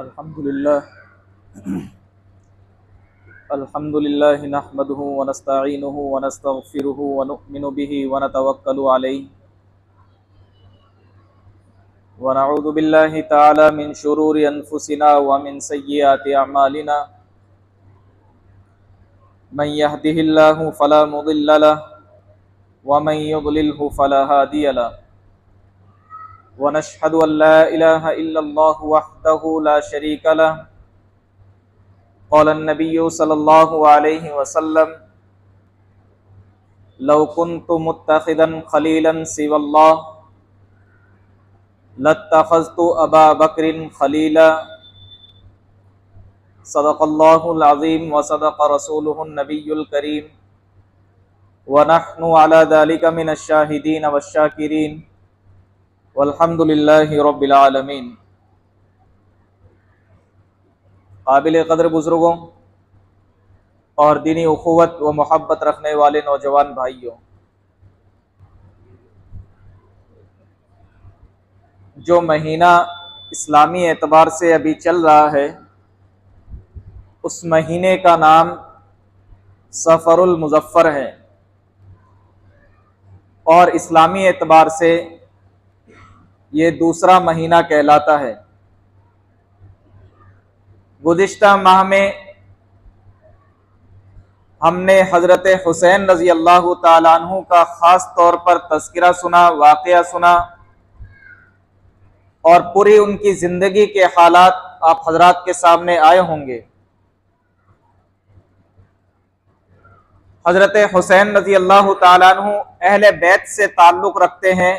अल्हम्दुलिल्लाह नहमदुहु व नस्तईनुहु व नस्तगफिरुहु व नु'मिनु बिही व नतवक्कलु अलैहि व नऊज़ु बिल्लाहि तआला मिन शुरूरि अनफुसिना व मिन सय्यिआति अअमालिना मन यहदिहिल्लाहु फला मुदिल्ल लहु व मन युद्लिलहु फला हादिय लहु व नशहदु अन ला इलाहा इल्लल्लाहु वहदहु ला शरीक लहु क़ाल अन्नबिय्यु सल्लल्लाहु अलैहि वसल्लम लौ कुन्तु मुत्तखिदन खलीलन सिवल्लाह लत्तखज़्तु अबा बकरिन खलीला सदक़ल्लाहुल अज़ीम व सदक़ रसूलुहुन नबियुल करीम व नहनु अला ज़ालिका मिनश शाहिदीन वश्शाकिरीन वल्हम्दुलिल्लाहि रब्बिल आलमीन। काबिल क़द्र बुज़ुर्गों और दीनी उख़ुवत व मोहब्बत रखने वाले नौजवान भाइयों, जो महीना इस्लामी एतबार से अभी चल रहा है, उस महीने का नाम सफ़रुल मुज़फ़्फ़र है और इस्लामी एतबार से ये दूसरा महीना कहलाता है। गुज़िश्ता माह में हमने हज़रत हुसैन रज़ी अल्लाह ताला अन्हु का ख़ास तौर पर तज़किरा सुना, वाक़या सुना और पूरी उनकी ज़िंदगी के हालात आप हज़रात के सामने आए होंगे। हज़रत हुसैन रज़ी अल्लाह ताला अन्हु अहले बैत से ताल्लुक़ रखते हैं।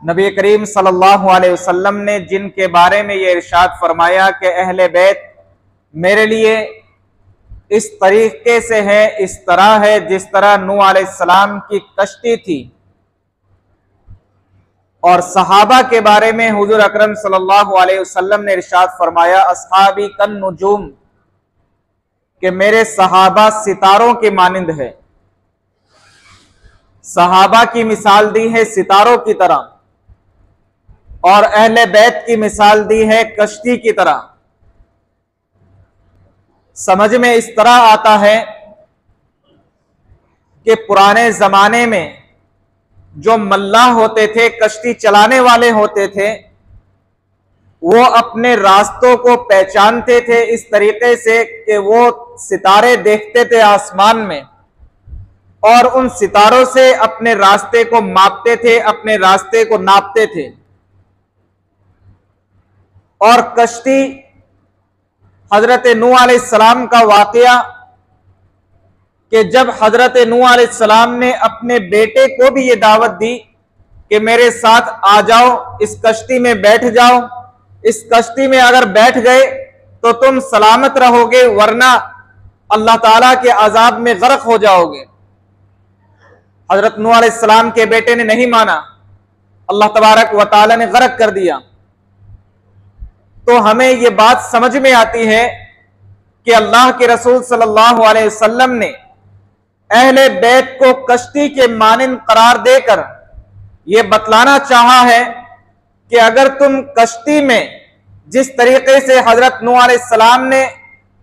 नबी करीम सल्लल्लाहु अलैहि वसल्लम ने जिनके बारे में ये इरशाद फरमाया कि अहले बैत मेरे लिए इस तरीके से है, इस तरह है जिस तरह नूह अलैहिस्सलाम की कश्ती थी। और सहाबा के बारे में हुजूर अकरम सल्लल्लाहु अलैहि वसल्लम ने इरशाद फरमाया अस्हाबी कन नुजूम, कि मेरे सहाबा सितारों के मानिंद है। सहाबा की मिसाल दी है सितारों की तरह और अहले बैत की मिसाल दी है कश्ती की तरह। समझ में इस तरह आता है कि पुराने जमाने में जो मल्लाह होते थे, कश्ती चलाने वाले होते थे, वो अपने रास्तों को पहचानते थे इस तरीके से कि वो सितारे देखते थे आसमान में और उन सितारों से अपने रास्ते को मापते थे, अपने रास्ते को नापते थे। और कश्ती हजरत नूह अलैहिस्सलाम का वाकया कि जब हजरत नूह अलैहिस्सलाम ने अपने बेटे को भी ये दावत दी कि मेरे साथ आ जाओ, इस कश्ती में बैठ जाओ, इस कश्ती में अगर बैठ गए तो तुम सलामत रहोगे, वरना अल्लाह ताला के अजाब में गर्क हो जाओगे। हजरत नूह अलैहिस्सलाम के बेटे ने नहीं माना, अल्लाह तबारक व तआला ने गर्क कर दिया। तो हमें ये बात समझ में आती है कि अल्लाह के रसूल सल्लल्लाहु अलैहि वसल्लम ने अहले बैत को कश्ती के मानिंद करार देकर यह बतलाना चाहा है कि अगर तुम कश्ती में जिस तरीके से हजरत नूह अलैहिस्सलाम ने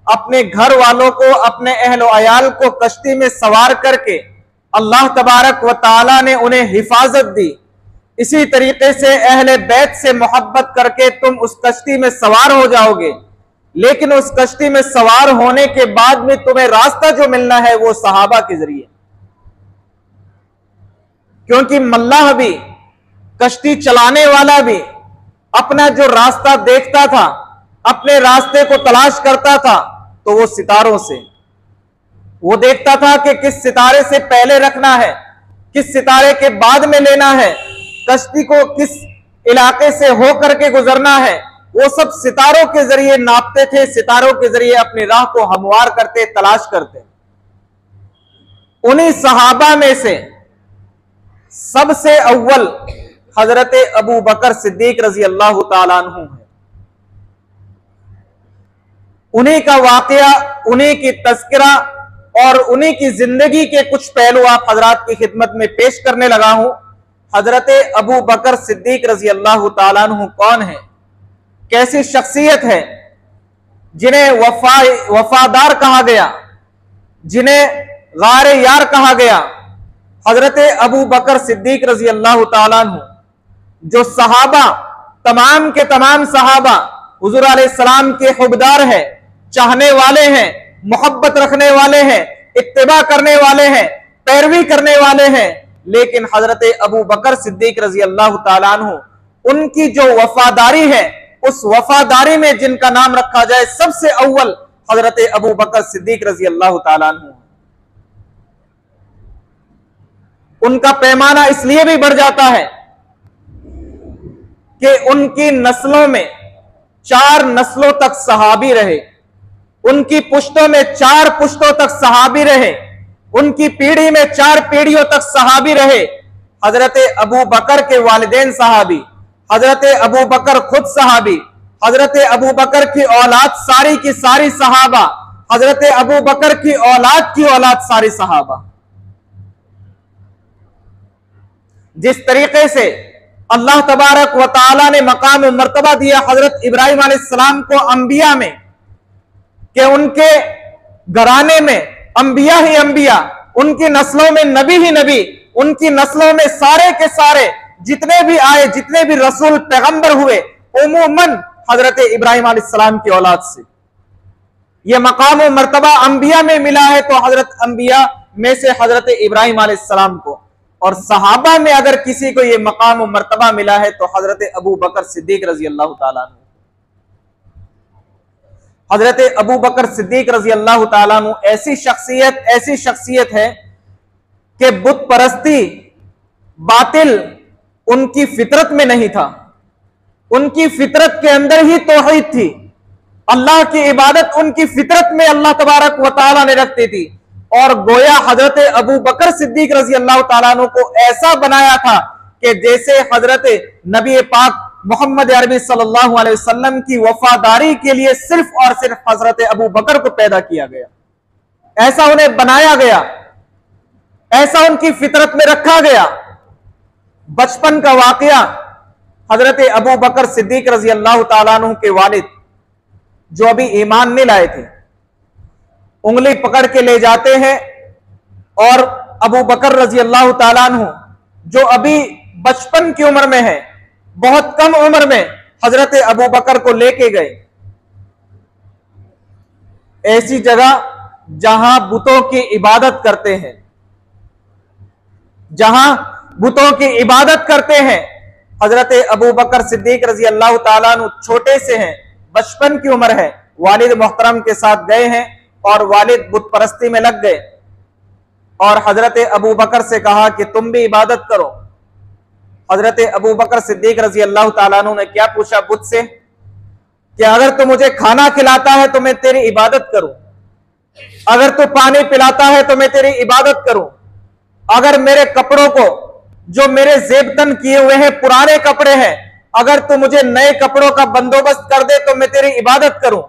अपने घर वालों को, अपने अहलो अयाल को कश्ती में सवार करके अल्लाह तबारक व तआला ने उन्हें हिफाजत दी, इसी तरीके से अहले बैत से मोहब्बत करके तुम उस कश्ती में सवार हो जाओगे। लेकिन उस कश्ती में सवार होने के बाद में तुम्हें रास्ता जो मिलना है वो सहाबा के जरिए, क्योंकि मल्लाह भी, कश्ती चलाने वाला भी अपना जो रास्ता देखता था, अपने रास्ते को तलाश करता था, तो वो सितारों से वो देखता था कि किस सितारे से पहले रखना है, किस सितारे के बाद में लेना है, कश्ती को किस इलाके से होकर के गुजरना है, वो सब सितारों के जरिए नापते थे, सितारों के जरिए अपनी राह को हमवार करते, तलाश करते। उन्हीं सहाबा में से सबसे अव्वल हजरत अबू बकर सिद्दीक रजी अल्लाह ताला अन्हु है। उन्हीं का वाकया, उन्हीं की तज़किरा और उन्हीं की जिंदगी के कुछ पहलू आप हजरात की खिदमत में पेश करने लगा हूं। हजरत अबू बकर सिद्दीक रजी अल्लाह ताला अन्हु कौन है? कैसी शख्सियत है जिन्हें वफादार कहा गया, जिन्हें गार यार कहा गया। हजरत अबू बकर सिद्दीक रजी अल्लाह ताला अन्हु, जो सहाबा, तमाम के तमाम सहाबा हुजूर अलैहिस्सलाम के हुब्बदार हैं, चाहने वाले हैं, मोहब्बत रखने वाले हैं, इत्तिबा करने वाले हैं, पैरवी करने वाले हैं, लेकिन हजरत अबू बकर सिद्दीक रजी अल्लाह ताला अन्हु, उनकी जो वफादारी है, उस वफादारी में जिनका नाम रखा जाए सबसे अव्वल हजरत अबू बकर सिद्दीक रजी अल्लाह ताला अन्हु। उनका पैमाना इसलिए भी बढ़ जाता है कि उनकी नस्लों में 4 नस्लों तक सहाबी रहे, उनकी पुश्तों में 4 पुश्तों तक सहाबी रहे, उनकी पीढ़ी में 4 पीढ़ियों तक सहाबी रहे। हजरत अबू बकर के वालिदैन सहाबी, हजरत अबू बकर खुद सहाबी, हजरत अबू बकर की औलाद सारी की सारी सहाबा, हजरत अबू बकर की औलाद सारी सहाबा। जिस तरीके से अल्लाह तबारक व तआला ने मकाम और मर्तबा दिया हजरत इब्राहिम अलैहिस्सलाम को अंबिया में, कि उनके घराने में अंबिया ही अंबिया, उनकी नस्लों में नबी ही नबी, उनकी नस्लों में सारे के सारे जितने भी आए, जितने भी रसूल पैगंबर हुए, उमूमन हजरत इब्राहिम अलैहिस्सलाम की औलाद से। यह मकाम और मर्तबा अंबिया में मिला है तो हजरत अंबिया में से हजरत इब्राहिम अलैहिस्सलाम को, और सहाबा में अगर किसी को यह मकाम और मर्तबा मिला है तो हजरत अबू बकर सिद्दीक रजी अल्लाह ताला अन्हु। हजरत अबू बकर सिद्दीक रजी अल्लाह ताला अन्हु ऐसी शख्सियत है कि बुत परस्ती बातिल उनकी फितरत में नहीं था, उनकी फितरत के अंदर ही तौहीद थी। अल्लाह की इबादत उनकी फितरत में अल्लाह तबारक व तआला ने रखती थी, और गोया हजरत अबू बकर सिद्दीक रजी अल्लाह ताला अन्हु को ऐसा बनाया था कि जैसे हजरत नबी पाक मोहम्मद अरबी सल्लल्लाहु अलैहि वसल्लम की वफादारी के लिए सिर्फ और सिर्फ हजरत अबू बकर को पैदा किया गया, ऐसा उन्हें बनाया गया, ऐसा उनकी फितरत में रखा गया। बचपन का वाकया, हजरत अबू बकर सिद्दीक रजी अल्लाह ताला अन्हु के वालिद जो अभी ईमान नहीं लाए थे, उंगली पकड़ के ले जाते हैं और अबू बकर रजी अल्लाह ताला अन्हु जो अभी बचपन की उम्र में है, बहुत कम उम्र में हजरत अबू बकर को लेके गए ऐसी जगह जहां बुतों की इबादत करते हैं, जहां बुतों की इबादत करते हैं। हजरत अबू बकर सिद्दीक रजी अल्लाह ताला अन्हु छोटे से हैं, बचपन की उम्र है, वालिद मोहतरम के साथ गए हैं और वालिद बुत परस्ती में लग गए, और हजरत अबू बकर से कहा कि तुम भी इबादत करो। हजरत अबू बकर सिद्दीक रजी अल्लाह ताला अन्हु ने क्या पूछा बुत से कि अगर तू मुझे खाना खिलाता है तो मैं तेरी इबादत करूं, अगर तू पानी पिलाता है तो मैं तेरी इबादत करूं, अगर मेरे कपड़ों को जो मेरे जेबतन किए हुए हैं पुराने कपड़े हैं, अगर तू मुझे नए कपड़ों का बंदोबस्त कर दे तो मैं तेरी इबादत करूं।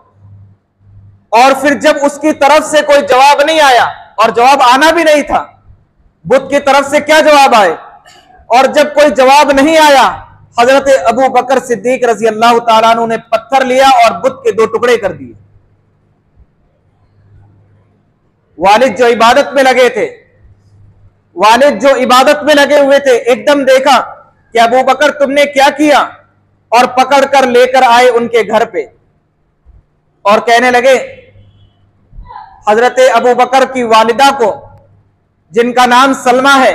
और फिर जब उसकी तरफ से कोई जवाब नहीं आया, और जवाब आना भी नहीं था, बुत की तरफ से क्या जवाब आए, और जब कोई जवाब नहीं आया, हजरत अबू बकर सिद्दीक रजी अल्लाह ताला अन्हु ने पत्थर लिया और बुत के 2 टुकड़े कर दिए। वालिद जो इबादत में लगे थे, वालिद जो इबादत में लगे हुए थे, एकदम देखा कि अबू बकर तुमने क्या किया, और पकड़कर लेकर आए उनके घर पे और कहने लगे, हजरत अबू बकर की वालिदा को जिनका नाम सलमा है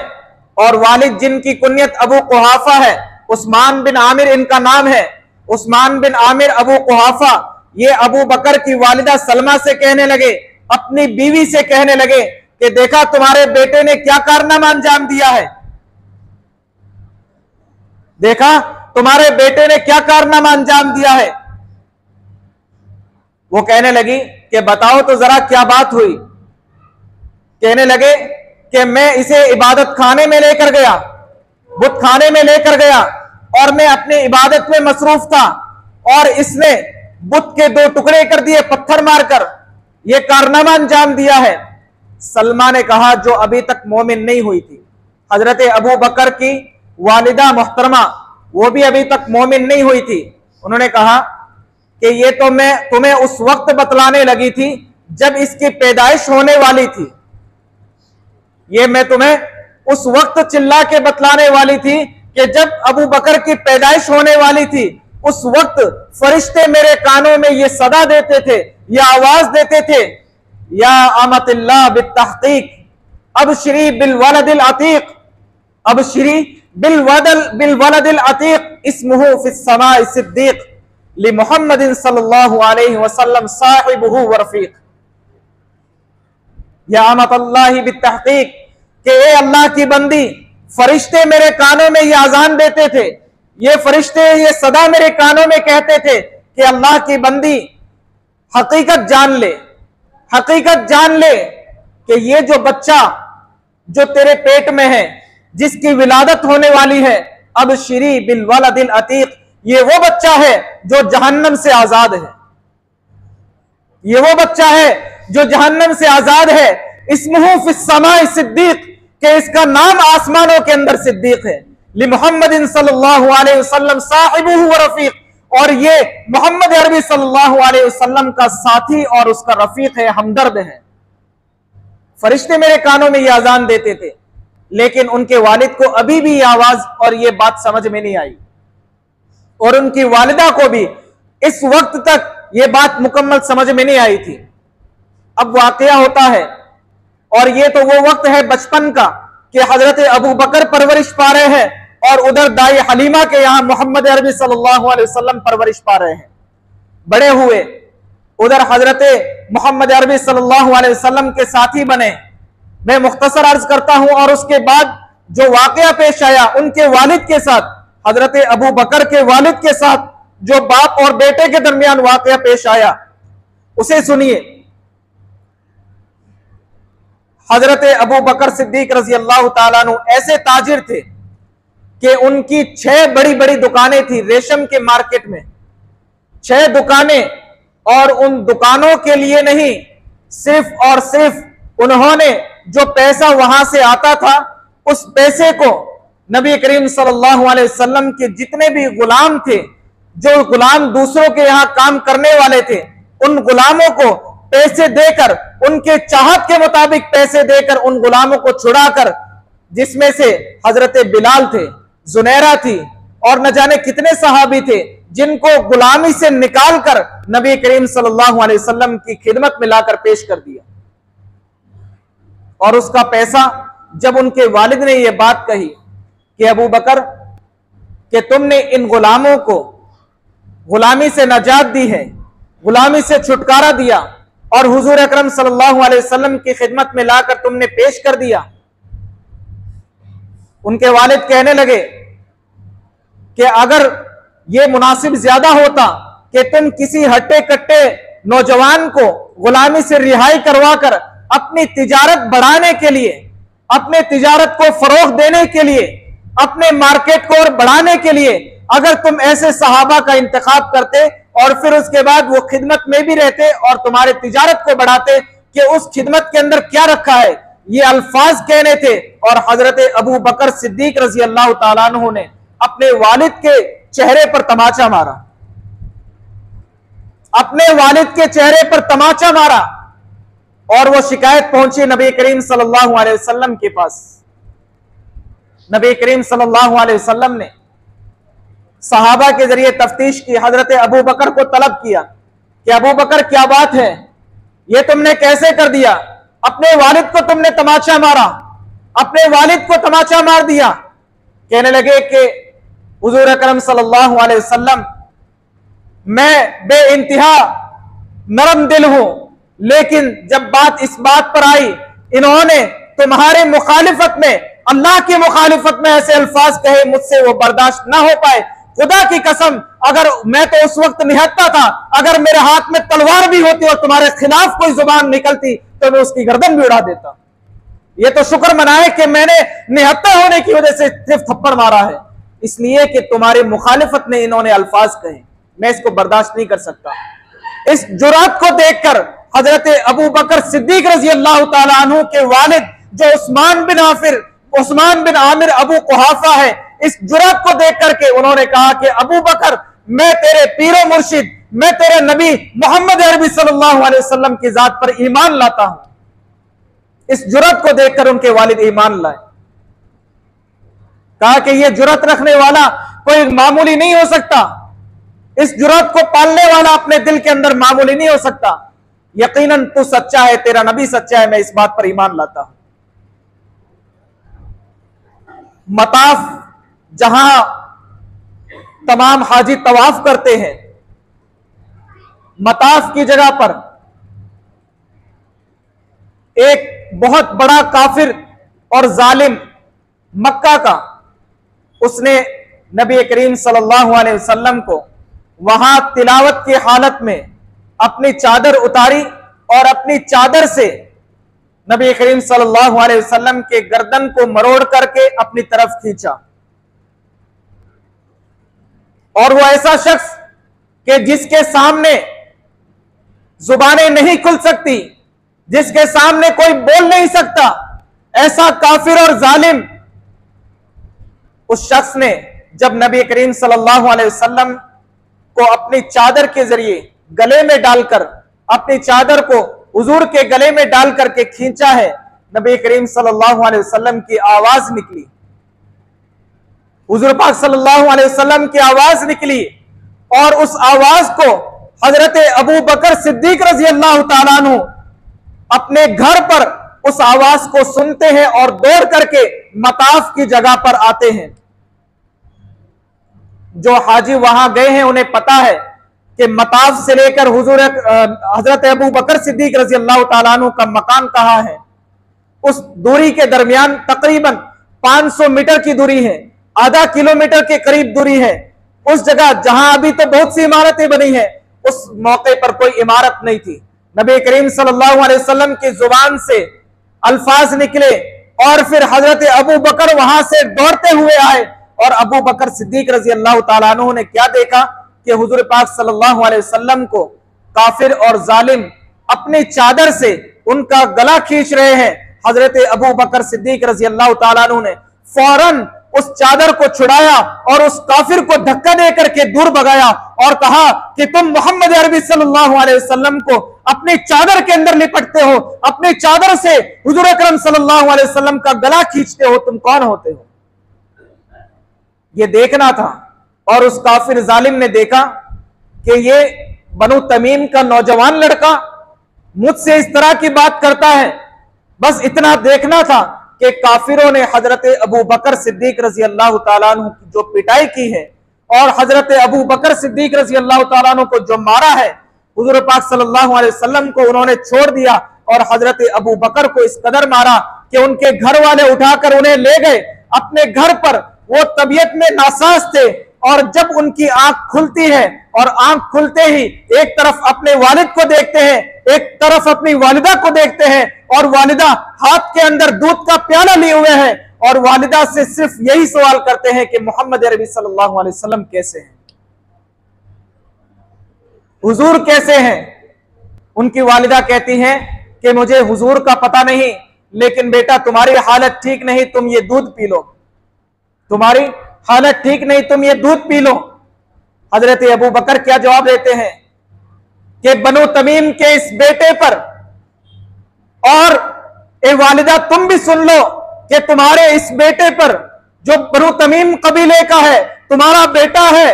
और वालिद जिनकी कुन्यत अबू कुहाफा है, उस्मान बिन आमिर इनका नाम है, उस्मान बिन आमिर अबू कुहाफा, ये अबू बकर की वालिदा सलमा से कहने लगे, अपनी बीवी से कहने लगे कि देखा तुम्हारे बेटे ने क्या कारनामा अंजाम दिया है, देखा तुम्हारे बेटे ने क्या कारनामा अंजाम दिया है। वो कहने लगी कि बताओ तो जरा क्या बात हुई। कहने लगे कि मैं इसे इबादत खाने में लेकर गया, बुत खाने में लेकर गया, और मैं अपनी इबादत में मसरूफ था, और इसने बुत के 2 टुकड़े कर दिए पत्थर मारकर, यह कारनामा अंजाम दिया है। सलमा ने कहा जो अभी तक मोमिन नहीं हुई थी, हजरत अबू बकर की वालिदा मोहतरमा, वो भी अभी तक मोमिन नहीं हुई थी। उन्होंने कहा कि ये तो मैं तुम्हें उस वक्त बतलाने लगी थी जब इसकी पैदाइश होने वाली थी, ये मैं तुम्हें उस वक्त चिल्ला के बतलाने वाली थी कि जब अबू बकर की पैदाइश होने वाली थी, उस वक्त फरिश्ते मेरे कानों में ये सदा देते थे, ये आवाज देते थे, या अमतिल्लाह बित्तहकीक अबशरी बिलवलदिल अतीक, अबशरी बिलवलदिल अतीक इस्मुहु फिस्समाइ सिद्दीक लि मुहम्मदिन सल्लल्लाहु अलैहि वसल्लम साहिबुहु व रफीक। या अमतल्लाहि बित्तहकीक, कि ए अल्लाह की बंदी, फरिश्ते मेरे कानों में ये अजान देते थे, ये फरिश्ते ये सदा मेरे कानों में कहते थे कि अल्लाह की बंदी हकीकत जान ले, हकीकत जान ले कि ये जो बच्चा जो तेरे पेट में है, जिसकी विलादत होने वाली है, अब शिरी बिल वलदिल अतीक, ये वो बच्चा है जो जहन्नम से आजाद है, ये वो बच्चा है जो जहन्नम से आजाद है। इस्मुहु फिस्समाइ सिद्दीक, कि इसका नाम आसमानों के अंदर सिद्दीक है। लि मुहम्मदिन सल्लल्लाहु अलैहि वसल्लम साहिबुहु व रफीक, और ये मोहम्मद अरबी सल्लल्लाहु अलैहि वसल्लम का साथी और उसका रफीक है, हमदर्द है। फरिश्ते मेरे कानों में ये अजान देते थे, लेकिन उनके वालिद को अभी भी ये आवाज और ये बात समझ में नहीं आई, और उनकी वालिदा को भी इस वक्त तक ये बात मुकम्मल समझ में नहीं आई थी। अब वाकया होता है, और ये तो वो वक्त है बचपन का कि हजरत अबू बकर परवरिश पा रहे हैं, और उधर दाई हलीमा के यहाँ मोहम्मद अरबी सल्लल्लाहु अलैहि वसल्लम परवरिश पा रहे हैं, बड़े हुए। उधर हजरत मोहम्मद अरबी सल्लल्लाहु अलैहि वसल्लम के साथी बने। मैं मुख्तसर अर्ज करता हूं, और उसके बाद जो वाकया पेश आया उनके वालिद के साथ, हजरत अबू बकर के वालिद के साथ जो बाप और बेटे के दरमियान वाकया पेश आया, उसे सुनिए। हजरत अबू बकर सिद्दीक रजी अल्लाह ताला अन्हु ऐसे ताजिर थे कि उनकी 6 बड़ी बड़ी दुकानें थी रेशम के मार्केट में, 6 दुकानें, और उन दुकानों के लिए नहीं, सिर्फ और सिर्फ उन्होंने जो पैसा वहां से आता था, उस पैसे को नबी करीम सल्लल्लाहु अलैहि वसल्लम के जितने भी गुलाम थे, जो गुलाम दूसरों के यहां काम करने वाले थे, उन गुलामों को पैसे देकर, उनके चाहत के मुताबिक पैसे देकर उन गुलामों को छुड़ाकर, जिसमें से हजरत बिलाल थे, जुनैरा थी, और न जाने कितने सहाबी थे, जिनको गुलामी से निकालकर नबी करीम सल्लल्लाहु अलैहि वसल्लम की खिदमत में लाकर पेश कर दिया। और उसका पैसा, जब उनके वालिद ने यह बात कही कि अबू बकर, कि तुमने इन गुलामों को गुलामी से नजात दी है, गुलामी से छुटकारा दिया, और हुजूर अकरम सल्लल्लाहु अलैहि वसल्लम की खिदमत में लाकर तुमने पेश कर दिया। उनके वालिद कहने लगे कि अगर यह मुनासिब ज्यादा होता कि तुम किसी हट्टे कट्टे नौजवान को गुलामी से रिहाई करवाकर अपनी तिजारत बढ़ाने के लिए, अपने तिजारत को फरोग देने के लिए, अपने मार्केट को और बढ़ाने के लिए अगर तुम ऐसे सहाबा का इंतखाब करते, और फिर उसके बाद वो खिदमत में भी रहते और तुम्हारे तिजारत को बढ़ाते, कि उस खिदमत के अंदर क्या रखा है, ये अल्फाज कहने थे। और हजरत अबू बकर सिद्दीक रजी अल्लाह ताला अन्हु ने अपने वालिद के चेहरे पर तमाचा मारा, अपने वालिद के चेहरे पर तमाचा मारा, और वो शिकायत पहुंची नबी करीम सल्लल्लाहु अलैहि वसल्लम के पास। नबी करीम सल्लल्लाहु अलैहि वसल्लम ने सहाबा के जरिए तफ्तीश की, हजरत अबू बकर को तलब किया कि अबू बकर क्या बात है, ये तुमने कैसे कर दिया, अपने वालिद को तुमने तमाचा मारा, अपने वालिद को तमाचा मार दिया। कहने लगे कि हुजूर अकरम सल्लल्लाहु अलैहि वसल्लम, मैं बेइंतहा नरम दिल हूं, लेकिन जब बात इस बात पर आई, इन्होंने तुम्हारे मुखालिफत में, अल्लाह की मुखालिफत में ऐसे अल्फाज कहे, मुझसे वो बर्दाश्त ना हो पाए। खुदा की कसम, अगर मैं तो उस वक्त निहत्ता था, अगर मेरे हाथ में तलवार भी होती और तुम्हारे खिलाफ कोई जुबान निकलती तो मैं उसकी गर्दन भी उड़ा देता। ये तो शुक्र मनाए कि मैंने निहत्ता होने की वजह से सिर्फ थप्पड़ मारा है, इसलिए कि तुम्हारी मुखालिफत में इन्होंने अल्फाज कहे, मैं इसको बर्दाश्त नहीं कर सकता। इस जुरात को देखकर हजरत अबू बकर सिद्दीक रजी अल्लाह ताला अन्हु के वालिद, जो उस्मान बिन आमिर अबू कुहाफा है, इस जुरात को देख करके उन्होंने कहा कि अबू बकर, मैं तेरे पीरो मुर्शिद मैं तेरे नबी मोहम्मद अरबी सल्लल्लाहु अलैहि वसल्लम की जात पर ईमान लाता हूं। इस जुर्रत को देखकर उनके वालिद ईमान लाए। कहा कि यह जुर्रत रखने वाला कोई मामूली नहीं हो सकता, इस जुर्रत को पालने वाला अपने दिल के अंदर मामूली नहीं हो सकता। यकीनन तू सच्चा है, तेरा नबी सच्चा है, मैं इस बात पर ईमान लाता हूं। मताफ जहां तमाम हाजी तवाफ करते हैं, मताफ की जगह पर एक बहुत बड़ा काफिर और जालिम मक्का का, उसने नबी करीम सल्लल्लाहु अलैहि वसल्लम को वहां तिलावत की हालत में अपनी चादर उतारी और अपनी चादर से नबी करीम सल्लल्लाहु अलैहि वसल्लम के गर्दन को मरोड़ करके अपनी तरफ खींचा। और वो ऐसा शख्स कि जिसके सामने जुबानें नहीं खुल सकती, जिसके सामने कोई बोल नहीं सकता, ऐसा काफिर और जालिम, उस शख्स ने जब नबी करीम सल्लल्लाहु अलैहि वसल्लम को अपनी चादर के जरिए गले में डालकर, अपनी चादर को हुजूर के गले में डाल करके खींचा है, नबी करीम सल्लल्लाहु अलैहि वसल्लम की आवाज निकली, हुजूर पाक सल्लल्लाहु अलैहि वसल्लम की आवाज निकली। और उस आवाज को हजरत अबू बकर सिद्दीक रजी अल्लाह ताला अन्हु अपने घर पर उस आवाज को सुनते हैं और दौड़ करके मताफ की जगह पर आते हैं। जो हाजी वहां गए हैं उन्हें पता है कि मताफ से लेकर हुजूर हजरत अबू बकर सिद्दीक रजी अल्लाह ताला अन्हु का मकान कहां है। उस दूरी के दरमियान तकरीबन 500 मीटर की दूरी है, आधा किलोमीटर के करीब दूरी है। उस जगह जहां अभी तो बहुत सी इमारतें बनी है, उस मौके पर कोई इमारत नहीं थी। नबी करीम सल्लल्लाहु अलैहि वसल्लम की जुबान से अल्फाज निकले और फिर हजरत अबू बकर वहां से दौड़ते हुए आए और अबू बकर सिद्दीक रजी अल्लाह ताला अन्हु ने क्या देखा कि हुजूर पाक सल्लल्लाहु अलैहि वसल्लम को काफिर और जालिम अपनी चादर से उनका गला खींच रहे हैं। हजरत अबू बकर सिद्दीक रजी अल्लाह ताला अन्हु ने फौरन उस चादर को छुड़ाया और उस काफिर को धक्का दे करके दूर भगाया और कहा कि तुम मोहम्मद अरबी सल्लल्लाहु अलैहि वसल्लम को अपनी चादर के अंदर लिपटते हो, अपनी चादर से हुजूर अकरम सल्लल्लाहु अलैहि वसल्लम का गला खींचते हो, तुम कौन होते हो। ये देखना था। और उस काफिर जालिम ने देखा कि ये बनु तमीम का नौजवान लड़का मुझसे इस तरह की बात करता है। बस इतना देखना था कि काफिरों ने हजरत अबू बकर सिद्दीक रजी अल्लाह ताला अन्हु की जो पिटाई की है और हजरत अबू बकर सिद्दीक रजी अल्लाह ताला अन्हु को जो मारा है, हुजूर पाक सल्लल्लाहु अलैहि वसल्लम को उन्होंने छोड़ दिया और हजरत अबू बकर को इस कदर मारा कि उनके घर वाले उठाकर उन्हें ले गए अपने घर पर। वो तबीयत में नासाज थे और जब उनकी आंख खुलती है और आंख खुलते ही एक तरफ अपने वालिद को देखते हैं, एक तरफ अपनी वालिदा को देखते हैं और वालिदा हाथ के अंदर दूध का प्याला लिए हुए हैं और वालिदा से सिर्फ यही सवाल करते हैं कि मोहम्मद अरबी सल्लल्लाहु अलैहि वसल्लम कैसे हैं, हुजूर कैसे हैं। उनकी वालिदा कहती हैं कि मुझे हुजूर का पता नहीं, लेकिन बेटा तुम्हारी हालत ठीक नहीं, तुम ये दूध पी लो, तुम्हारी हालत ठीक नहीं, तुम ये दूध पी लो। हजरत अबू बकर क्या जवाब देते हैं कि बनु तमीम के इस बेटे पर, और ए वालिदा तुम भी सुन लो कि तुम्हारे इस बेटे पर जो बनु तमीम कबीले का है, तुम्हारा बेटा है,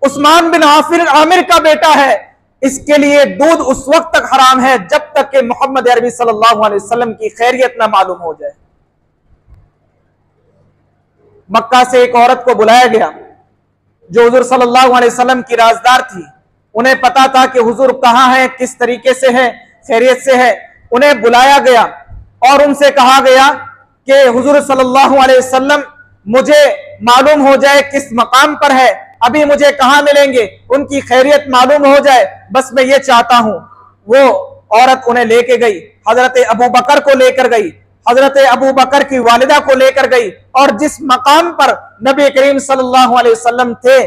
उस्मान बिन आमिर का बेटा है, इसके लिए दूध उस वक्त तक हराम है जब तक कि मोहम्मद अरबी सल्लल्लाहु अलैहि वसल्लम की खैरियत ना मालूम हो जाए। मक्का से एक औरत को बुलाया गया जो हुजूर सल्लल्लाहु अलैहि वसल्लम की राजदार थी। उन्हें पता था कि हुजूर कहाँ हैं, किस तरीके से है, खैरियत से है। उन्हें बुलाया गया और उनसे कहा गया कि हुजूर सल्लल्लाहु अलैहि वसल्लम मुझे मालूम हो जाए किस मकाम पर है, अभी मुझे कहाँ मिलेंगे, उनकी खैरियत मालूम हो जाए, बस मैं ये चाहता हूं। वो औरत उन्हें लेके गई, हजरत अबू बकर को लेकर गई, हजरत अबू बकर की वालिदा को लेकर गई और जिस मकाम पर नबी करीम सल्लल्लाहु अलैहि वसल्लम थे,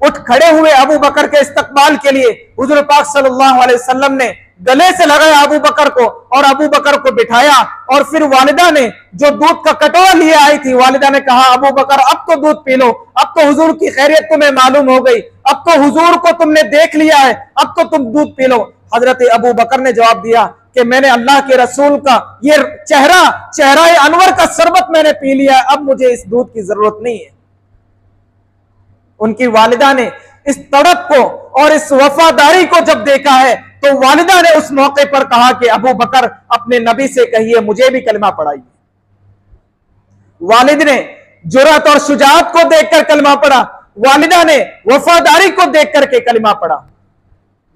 उठ खड़े हुए अबू बकर के इस्तकबाल के लिए हुजूर पाक सल्लल्लाहु अलैहि वसल्लम ने गले से लगाया अबू बकर को और अबू बकर को बिठाया। और फिर वालिदा ने जो दूध का कटोरा लिए आई थी, वालिदा ने कहा अबू बकर अब तो दूध पी लो, अब तो हुजूर की खैरियत तुम्हें मालूम हो गई, अब तो हुजूर को तुमने देख लिया है, अब तो तुम दूध पी लो। हजरत अबू बकर ने जवाब दिया कि मैंने अल्लाह के रसूल का ये चेहरा अनवर का शरबत मैंने पी लिया है, अब मुझे इस दूध की जरूरत नहीं है। उनकी वालिदा ने इस तड़प को और इस वफादारी को जब देखा है तो वालिदा ने उस मौके पर कहा कि अबू बकर अपने नबी से कहिए मुझे भी कलमा पढ़ाइए। वालिद ने जुर्रत और शुजाअत को देखकर कलमा पढ़ा, वालिदा ने वफादारी को देख करके कलमा पढ़ा।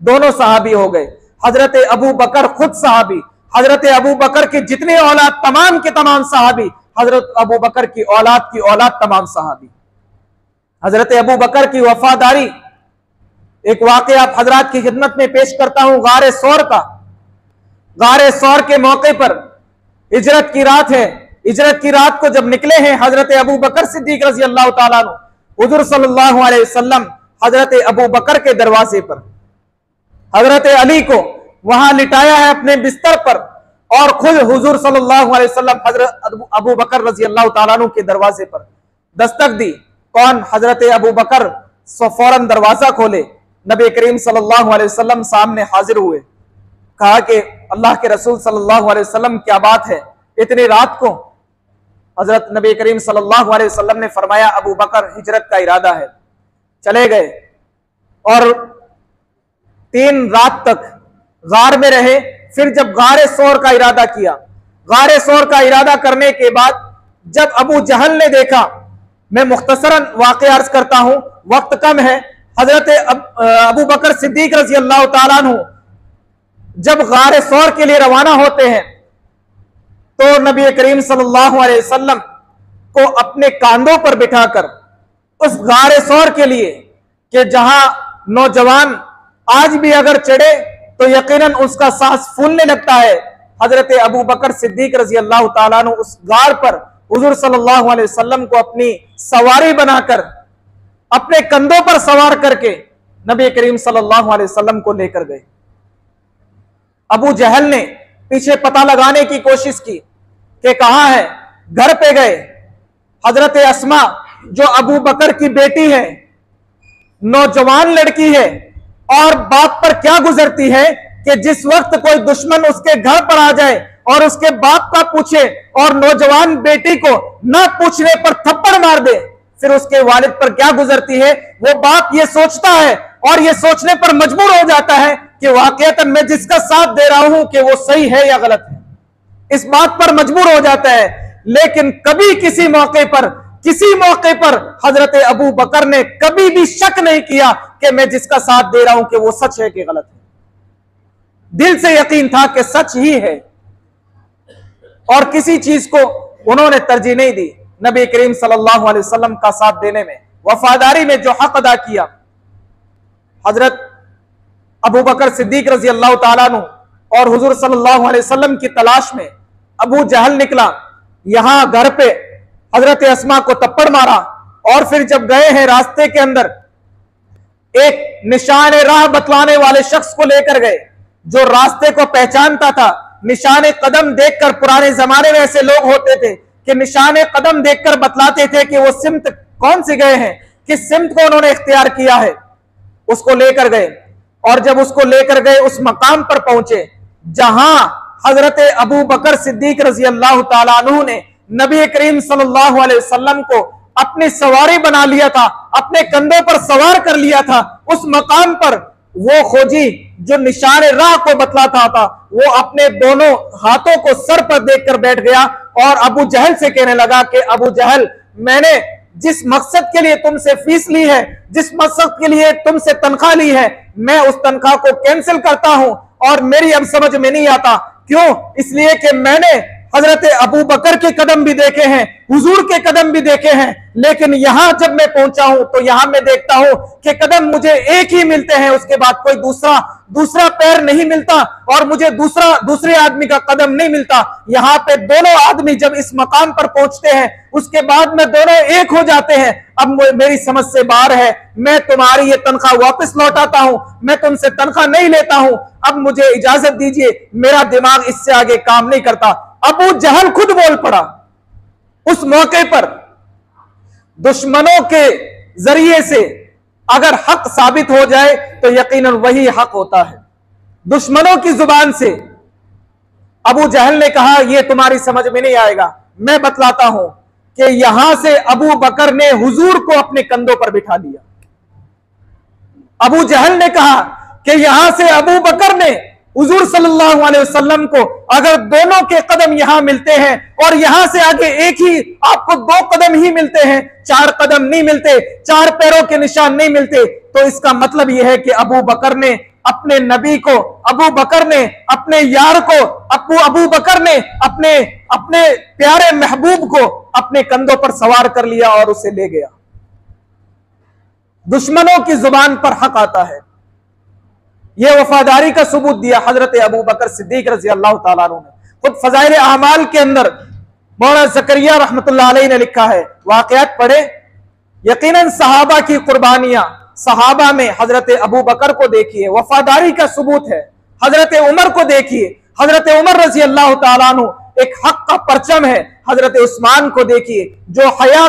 दोनों सहाबी हो गए। हजरत अबू बकर खुद सहाबी, हजरत अबू बकर की जितनी औलाद तमाम के तमाम सहाबी, हजरत अबू बकर की औलाद तमाम सहाबी। हजरत अबू बकर की वफादारी, एक वाकया आप हजरात की खिदमत में पेश करता हूं गारे सौर का। गारे सौर के मौके पर हिजरत की रात है। हिजरत की रात को जब निकले हैं हजरत अबू बकर सिद्दीक रजी अल्लाह ताला अन्हु, हुजूर सल्लल्लाहु अलैहि वसल्लम हजरत अबू बकर के दरवाजे पर, हजरत अली को वहां लिटाया है अपने बिस्तर पर और खुद हुजूर सल्लल्लाहु अलैहि वसल्लम हजरत अबू बकर रजी अल्लाह ताला अन्हु के दरवाजे पर दस्तक दी। कौन? हजरत अबू बकर। फौरन दरवाजा खोले, नबी करीम सल्लल्लाहु अलैहि वसल्लम सामने हाजिर हुए। कहा कि अल्लाह के रसूल सल्लल्लाहु अलैहि वसल्लम क्या बात है इतनी रात को? हजरत नबी करीम सल्लल्लाहु अलैहि वसल्लम ने फरमाया अबू बकर हिजरत का इरादा है। चले गए और 3 रात तक गार में रहे। फिर जब गारे सौर का इरादा किया, गारे सौर का इरादा करने के बाद जब अबू जहल ने देखा, मैं मुख्तसरन वाक़या अर्ज करता हूं, वक्त कम है। हजरत अबू बकर सिद्दीक रजी अल्लाह ताला अन्हु जब गारे सौर के लिए रवाना होते हैं तो नबी करीम सल्लल्लाहु अलैहि वसल्लम को अपने कांधों पर बिठाकर उस गारे सौर के लिए, कि जहां नौजवान आज भी अगर चढ़े तो यकीनन उसका सांस फूलने लगता है, हजरत अबू बकर सिद्दीक रजी अल्लाह ताला अन्हु उस गार पर हुजूर सल्लल्लाहु अलैहि वसल्लम को अपनी सवारी बनाकर, अपने कंधों पर सवार करके नबी करीम सल्लल्लाहु अलैहि वसल्लम को लेकर गए। अबू जहल ने पीछे पता लगाने की कोशिश की कि कहां है। घर पे गए। हजरत अस्मा जो अबू बकर की बेटी है, नौजवान लड़की है, और बाप पर क्या गुजरती है कि जिस वक्त कोई दुश्मन उसके घर पर आ जाए और उसके बाप का पूछे और नौजवान बेटी को न पूछने पर थप्पड़ मार दे, फिर उसके वालिद पर क्या गुजरती है। वो बाप ये सोचता है और ये सोचने पर मजबूर हो जाता है कि वाकईतन मैं जिसका साथ दे रहा हूं कि वो सही है या गलत है, इस बात पर मजबूर हो जाता है। लेकिन कभी किसी मौके पर हजरत अबू बकर ने कभी भी शक नहीं किया कि मैं जिसका साथ दे रहा हूं कि वो सच है कि गलत है। दिल से यकीन था कि सच ही है और किसी चीज को उन्होंने तरजीह नहीं दी। नबी करीम सल्लल्लाहु अलैहि वसल्लम का साथ देने में, वफादारी में जो हक अदा किया। हजरत अबू बकर सिद्दीक रजी अल्लाह ताला अन्हु और हुजूर सल्लल्लाहु अलैहि वसल्लम की तलाश में अबू जहल निकला। यहां घर पे हजरत अस्मा को थप्पड़ मारा और फिर जब गए हैं रास्ते के अंदर एक निशान राह बतलाने वाले शख्स को लेकर गए जो रास्ते को पहचानता था। निशान कदम देखकर, पुराने जमाने में ऐसे लोग होते थे कि निशान कदम देखकर बतलाते थे कि वो सिमत कौन सी गए हैं, किस सिमत को उन्होंने इख्तियार किया है। उसको लेकर गए और जब उसको लेकर गए उस मकाम पर पहुंचे जहां हजरत अबू बकर सिद्दीक रजी अल्लाह ताला अन्हु ने नबी करीम सल्लल्लाहु अलैहि वसल्लम को अपनी सवारी बना लिया था, अपने कंधों पर सवार कर लिया था। उस मकाम पर वो खोजी जो निशान राह को बतलाता था, वो अपने दोनों हाथों को सर पर देखकर बैठ गया और अबू जहल से कहने लगा कि अबू जहल, मैंने जिस मकसद के लिए तुमसे फीस ली है, जिस मकसद के लिए तुमसे तनख्वाह ली है, मैं उस तनख्वाह को कैंसिल करता हूं और मेरी अब समझ में नहीं आता। क्यों? इसलिए कि मैंने हजरत अबू बकर के कदम भी देखे हैं, हुजूर के कदम भी देखे हैं, लेकिन यहां जब मैं पहुंचा हूं तो यहां मैं देखता हूं कि कदम मुझे एक ही मिलते हैं, उसके बाद कोई दूसरा पैर नहीं मिलता और मुझे दूसरे आदमी का कदम नहीं मिलता। यहां पे दोनों आदमी जब इस मकाम पर पहुंचते हैं उसके बाद में दोनों एक हो जाते हैं। अब मेरी समझ से बाहर है, मैं तुम्हारी ये तनख्वाह वापस लौटाता हूं, मैं तुमसे तनख्वाह नहीं लेता हूं, अब मुझे इजाजत दीजिए, मेरा दिमाग इससे आगे काम नहीं करता। अबू जहल खुद बोल पड़ा उस मौके पर। दुश्मनों के जरिए से अगर हक साबित हो जाए तो यकीनन वही हक होता है। दुश्मनों की जुबान से अबू जहल ने कहा यह तुम्हारी समझ में नहीं आएगा, मैं बतलाता हूं कि यहां से अबू बकर ने हुजूर को अपने कंधों पर बिठा लिया। अबू जहल ने कहा कि यहां से अबू बकर ने हुजूर सल्लल्लाहु अलैहि वसल्लम को, अगर दोनों के कदम यहां मिलते हैं और यहां से आगे एक ही आपको 2 कदम ही मिलते हैं, 4 कदम नहीं मिलते, 4 पैरों के निशान नहीं मिलते, तो इसका मतलब यह है कि अबू बकर ने अपने नबी को, अबू बकर ने अपने यार को, अबू बकर ने अपने प्यारे महबूब को अपने कंधों पर सवार कर लिया और उसे ले गया। दुश्मनों की जुबान पर हक आता है। यह वफादारी का सबूत दिया हजरत अबू बकर सिद्दीक रजी अल्लाह तआला अन्हु ने। खुद फजाइल अमाल के अंदर मौलाना ज़करिया रहमतुल्लाह अलैहि ने लिखा है, वाक़यात पढ़े, यकीनन सहाबा की कुर्बानियां, सहाबा में हजरत अबू बकर को देखिए, वफादारी का सबूत है। हजरत उमर को देखिए, हजरत उमर रजी अल्लाह तआला अन्हु एक हक का परचम है। हजरत उस्मान को देखिए जो हया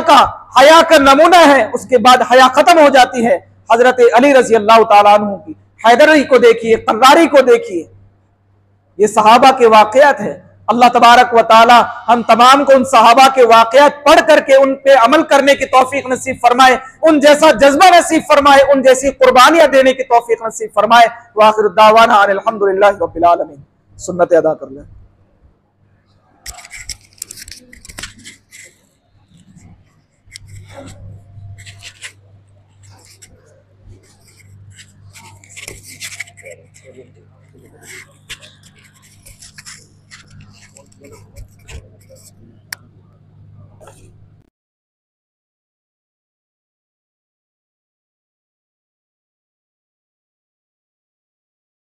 का नमूना है, उसके बाद हया खत्म हो जाती है। हजरत अली रजी अल्लाह तआला अन्हु की, हैदरी को देखिए, कर्रारी को देखिए, ये सहाबा के वाकयात है। अल्लाह तबारक व ताला हम तमाम को उन सहाबा के वाकयात पढ़ करके उन पे अमल करने की तौफीक नसीब फरमाए, उन जैसा जज्बा नसीब फरमाए, उन जैसी कुर्बानियां देने की तौफीक नसीब फरमाए। व आखिर दावाना अल्हम्दुलिल्लाहि रब्बिल आलमीन। सुन्नत अदा कर लें। Bueno.